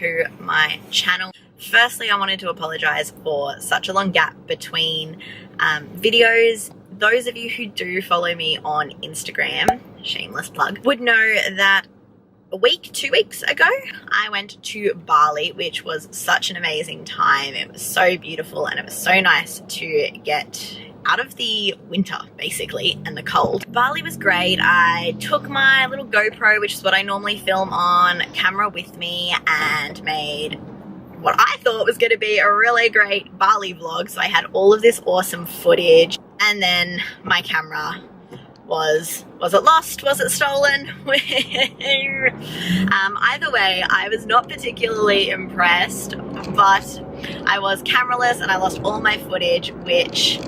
to my channel. Firstly, I wanted to apologize for such a long gap between videos. Those of you who do follow me on Instagram, shameless plug, would know that a week, 2 weeks ago, I went to Bali, which was such an amazing time. It was so beautiful and it was so nice to get out of the winter, basically, and the cold. Bali was great. I took my little GoPro, which is what I normally film on camera, with me and made what I thought was going to be a really great Bali vlog. So I had all of this awesome footage, and then my camera was it lost? Was it stolen? Either way, I was not particularly impressed, but I was cameraless and I lost all my footage, which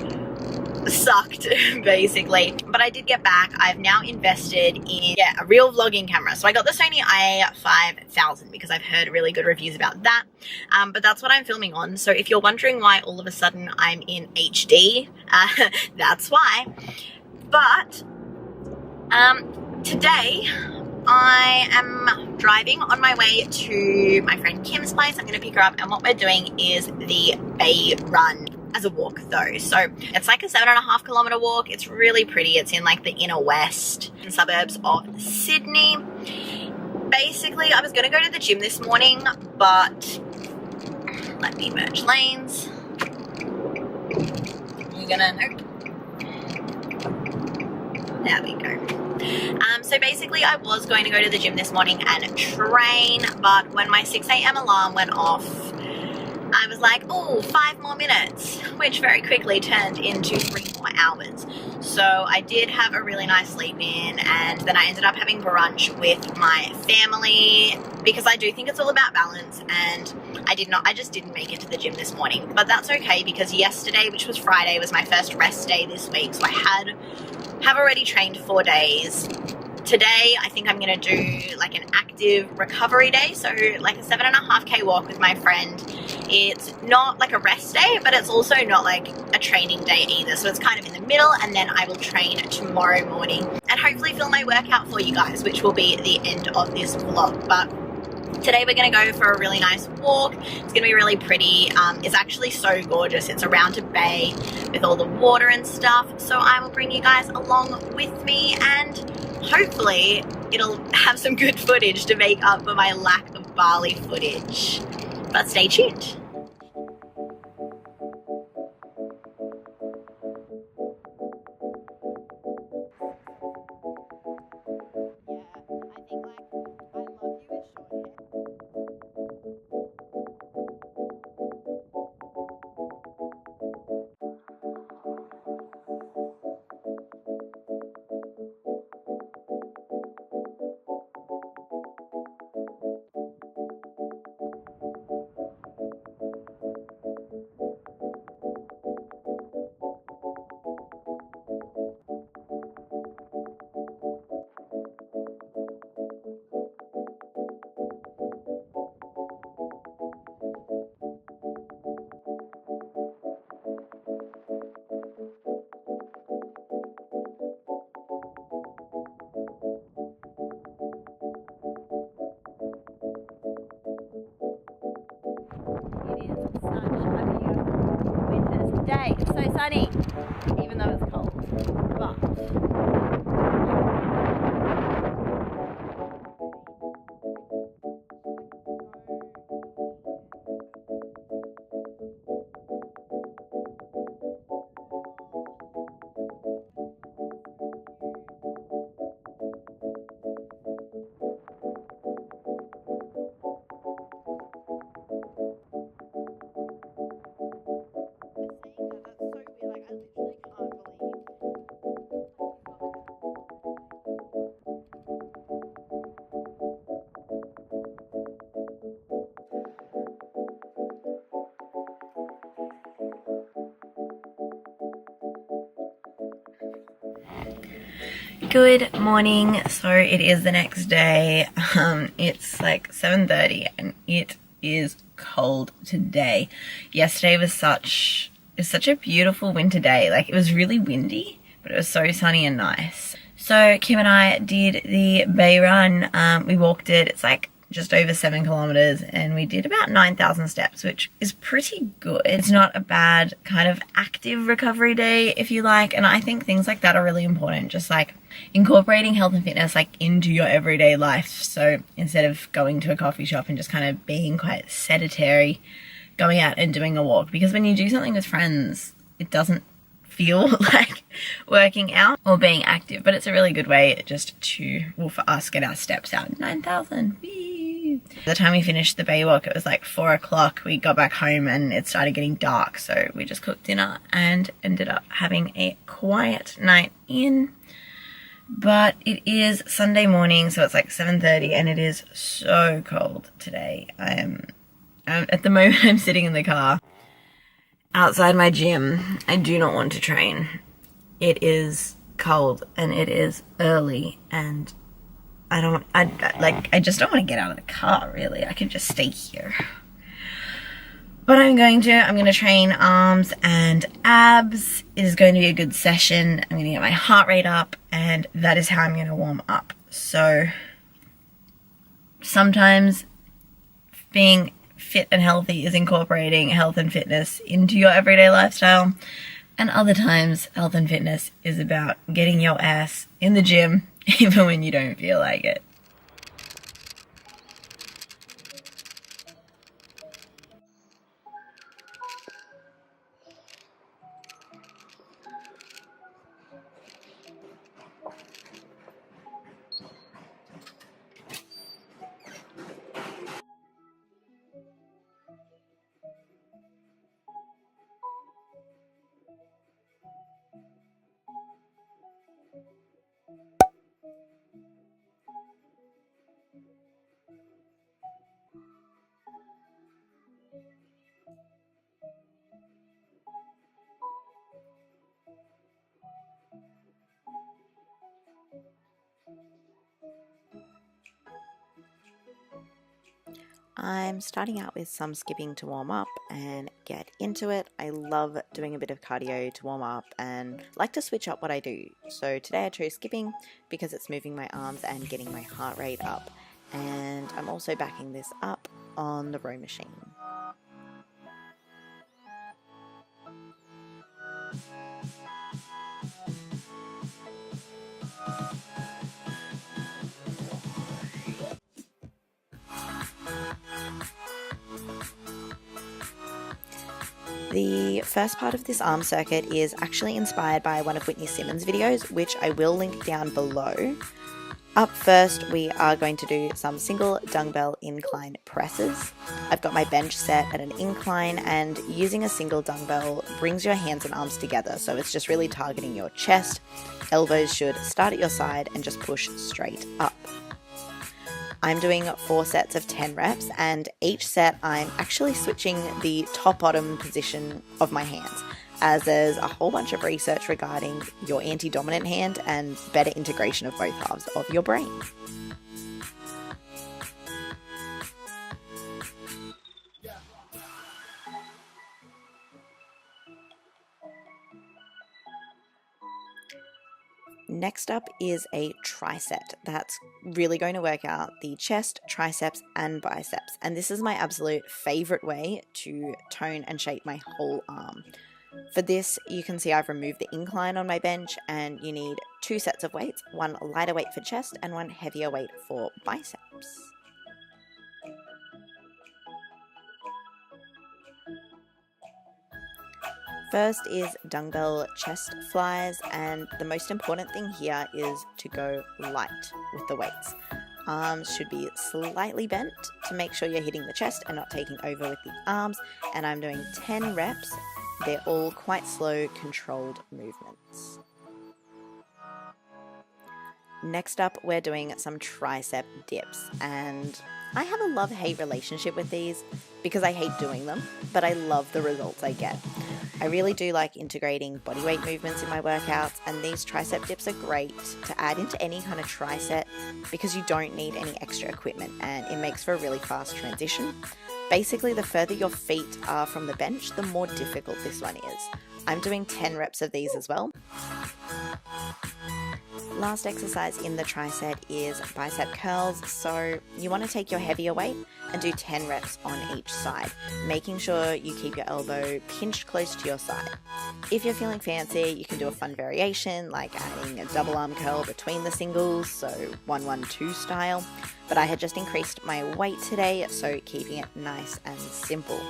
sucked basically. But I did get back. I've now invested in a real vlogging camera. So I got the Sony a5000 because I've heard really good reviews about that. But that's what I'm filming on. So if you're wondering why all of a sudden I'm in HD, that's why. But today I am driving on my way to my friend Kim's place. I'm going to pick her up, and what we're doing is the Bay Run as a walk though. So it's like a 7.5 kilometer walk. It's really pretty. It's in like the inner west suburbs of Sydney. Basically, I was going to go to the gym this morning, but let me merge lanes. You're gonna, nope. There we go. So basically I was going to go to the gym this morning and train, but when my 6 a.m. alarm went off, I was like, oh, 5 more minutes, which very quickly turned into 3 more hours. So I did have a really nice sleep in, and then I ended up having brunch with my family, because I do think it's all about balance, and I just didn't make it to the gym this morning. But that's okay, because yesterday, which was Friday, was my first rest day this week, so I have already trained 4 days. Today, I think I'm going to do like an active recovery day, so like a 7.5K walk with my friend. It's not like a rest day, but it's also not like a training day either, so it's kind of in the middle, and then I will train tomorrow morning and hopefully film my workout for you guys, which will be the end of this vlog. But today we're going to go for a really nice walk. It's going to be really pretty. It's actually so gorgeous. It's around a bay with all the water and stuff, so I will bring you guys along with me, and hopefully it'll have some good footage to make up for my lack of Bali footage. But stay tuned. Day. It's so sunny, even though it's cold, but Good morning. So it is the next day. It's like 7:30 and it is cold today. Yesterday was such a beautiful winter day. Like, it was really windy, but it was so sunny and nice. So Kim and I did the Bay Run. We walked it. It's like just over 7 kilometers, and we did about 9,000 steps, which is pretty good. It's not a bad kind of active recovery day, if you like, and I think things like that are really important, just like incorporating health and fitness like into your everyday life. So instead of going to a coffee shop and just kind of being quite sedentary, going out and doing a walk, because when you do something with friends, it doesn't feel like working out or being active, but it's a really good way just to, well, for us, get our steps out. 9,000. By the time we finished the bay walk, it was like 4 o'clock. We got back home and it started getting dark, so we just cooked dinner and ended up having a quiet night in. But it is Sunday morning, so it's like 7:30, and it is so cold today. At the moment I'm sitting in the car outside my gym. I do not want to train. It is cold and it is early, and I just don't want to get out of the car, really. I could just stay here. But I'm going to train arms and abs. It is going to be a good session. I'm going to get my heart rate up, and that is how I'm going to warm up. So sometimes being fit and healthy is incorporating health and fitness into your everyday lifestyle, and other times health and fitness is about getting your ass in the gym even when you don't feel like it. I'm starting out with some skipping to warm up and get into it. I love doing a bit of cardio to warm up and like to switch up what I do. So today I chose skipping because it's moving my arms and getting my heart rate up. And I'm also backing this up on the row machine. The first part of this arm circuit is actually inspired by one of Whitney Simmons' videos, which I will link down below. Up first, we are going to do some single dumbbell incline presses. I've got my bench set at an incline, and using a single dumbbell brings your hands and arms together, so it's just really targeting your chest. Elbows should start at your side and just push straight up. I'm doing 4 sets of 10 reps, and each set I'm actually switching the top-bottom position of my hands, as there's a whole bunch of research regarding your anti-dominant hand and better integration of both halves of your brain. Next up is a tricep. That's really going to work out the chest, triceps, and biceps. And this is my absolute favorite way to tone and shape my whole arm. For this, you can see I've removed the incline on my bench, and you need 2 sets of weights, one lighter weight for chest and one heavier weight for biceps. First is dumbbell chest flies, and the most important thing here is to go light with the weights. Arms should be slightly bent to make sure you're hitting the chest and not taking over with the arms, and I'm doing 10 reps. They're all quite slow, controlled movements. Next up, we're doing some tricep dips, and I have a love-hate relationship with these because I hate doing them, but I love the results I get. I really do like integrating bodyweight movements in my workouts, and these tricep dips are great to add into any kind of tricep because you don't need any extra equipment, and it makes for a really fast transition. Basically, the further your feet are from the bench, the more difficult this one is. I'm doing 10 reps of these as well. Last exercise in the tricep is bicep curls. So you want to take your heavier weight and do 10 reps on each side, making sure you keep your elbow pinched close to your side. If you're feeling fancy, you can do a fun variation like adding a double arm curl between the singles, so 1-1-2 style. But I had just increased my weight today, so keeping it nice and simple.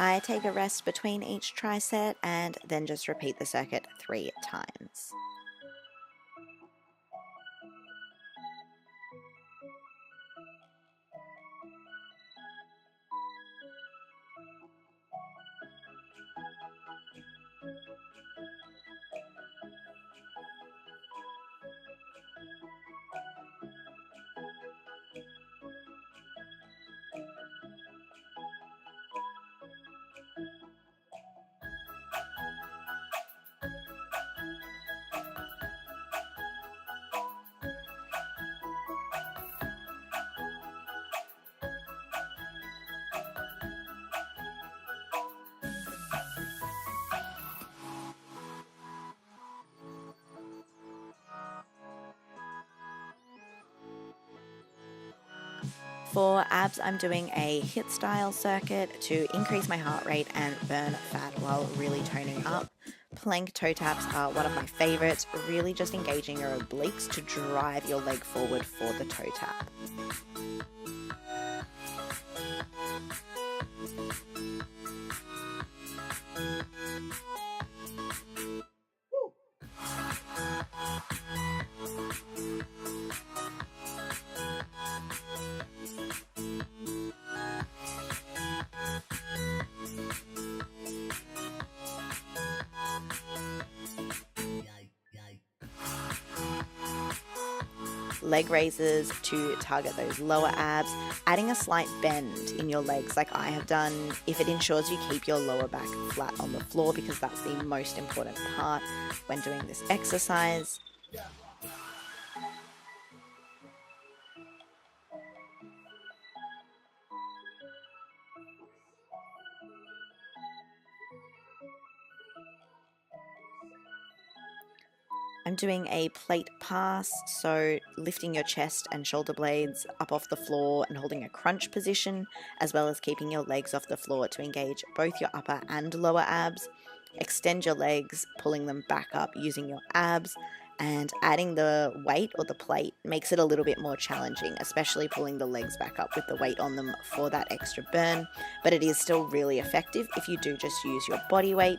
I take a rest between each tricep and then just repeat the circuit 3 times. For abs, I'm doing a HIIT style circuit to increase my heart rate and burn fat while really toning up. Plank toe taps are one of my favorites, really just engaging your obliques to drive your leg forward for the toe tap. Leg raises to target those lower abs, adding a slight bend in your legs like I have done if it ensures you keep your lower back flat on the floor, because that's the most important part when doing this exercise. I'm doing a plate pass, so lifting your chest and shoulder blades up off the floor and holding a crunch position, as well as keeping your legs off the floor to engage both your upper and lower abs. Extend your legs, pulling them back up using your abs, and adding the weight or the plate makes it a little bit more challenging, especially pulling the legs back up with the weight on them for that extra burn, but it is still really effective if you do just use your body weight.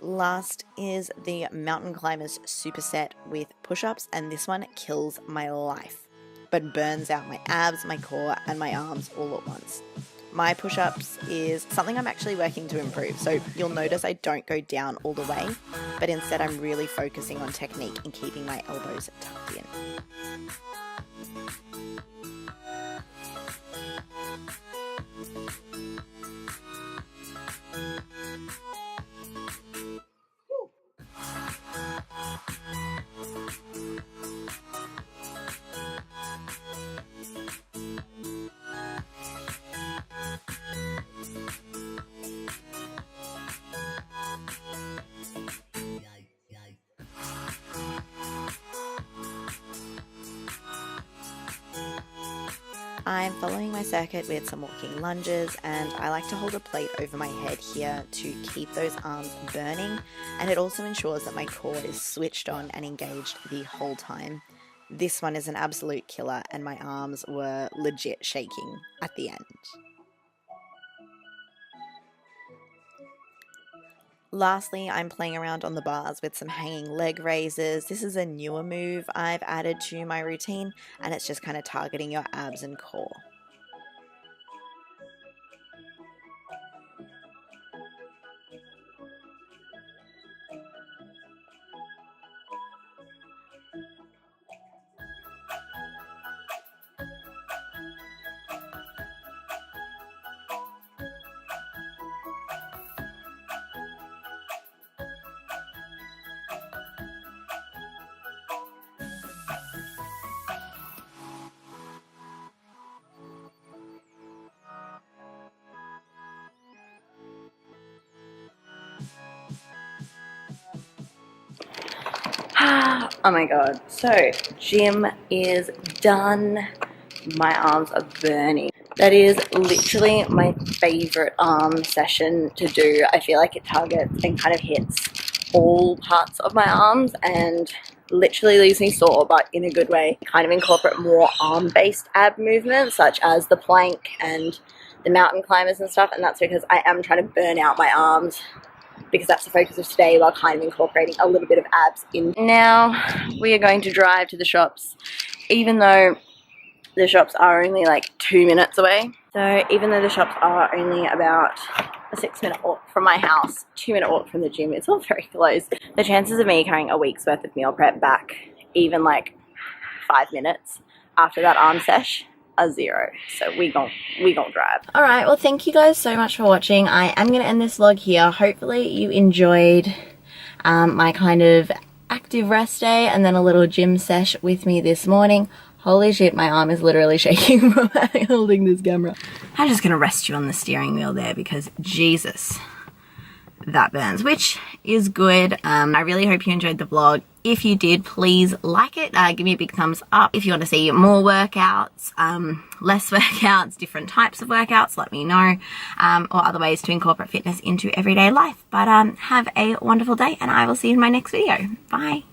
Last is the Mountain Climbers superset with push-ups, and this one kills my life, but burns out my abs, my core, and my arms all at once. My push-ups is something I'm actually working to improve, so you'll notice I don't go down all the way, but instead I'm really focusing on technique and keeping my elbows tucked in. I'm following my circuit with some walking lunges, and I like to hold a plate over my head here to keep those arms burning, and it also ensures that my core is switched on and engaged the whole time. This one is an absolute killer, and my arms were legit shaking at the end. Lastly, I'm playing around on the bars with some hanging leg raises. This is a newer move I've added to my routine, and it's just kind of targeting your abs and core. Oh my god, so gym is done. My arms are burning. That is literally my favorite arm session to do. I feel like it targets and kind of hits all parts of my arms and literally leaves me sore, but in a good way. Kind of incorporate more arm-based ab movements such as the plank and the mountain climbers and stuff, and that's because I am trying to burn out my arms, because that's the focus of today, while kind of incorporating a little bit of abs in. Now we are going to drive to the shops, even though the shops are only like 2 minutes away. So even though the shops are only about a 6-minute walk from my house, 2-minute walk from the gym, it's all very close. The chances of me carrying a week's worth of meal prep back even like 5 minutes after that arm sesh are 0. So we gon' drive. Alright, well thank you guys so much for watching. I am going to end this vlog here. Hopefully you enjoyed my kind of active rest day and then a little gym sesh with me this morning. Holy shit, my arm is literally shaking from holding this camera. I'm just going to rest you on the steering wheel there because Jesus, that burns, which is good. I really hope you enjoyed the vlog. If you did, please like it. Give me a big thumbs up. If you want to see more workouts, less workouts, different types of workouts, let me know. Or other ways to incorporate fitness into everyday life. But have a wonderful day and I will see you in my next video. Bye.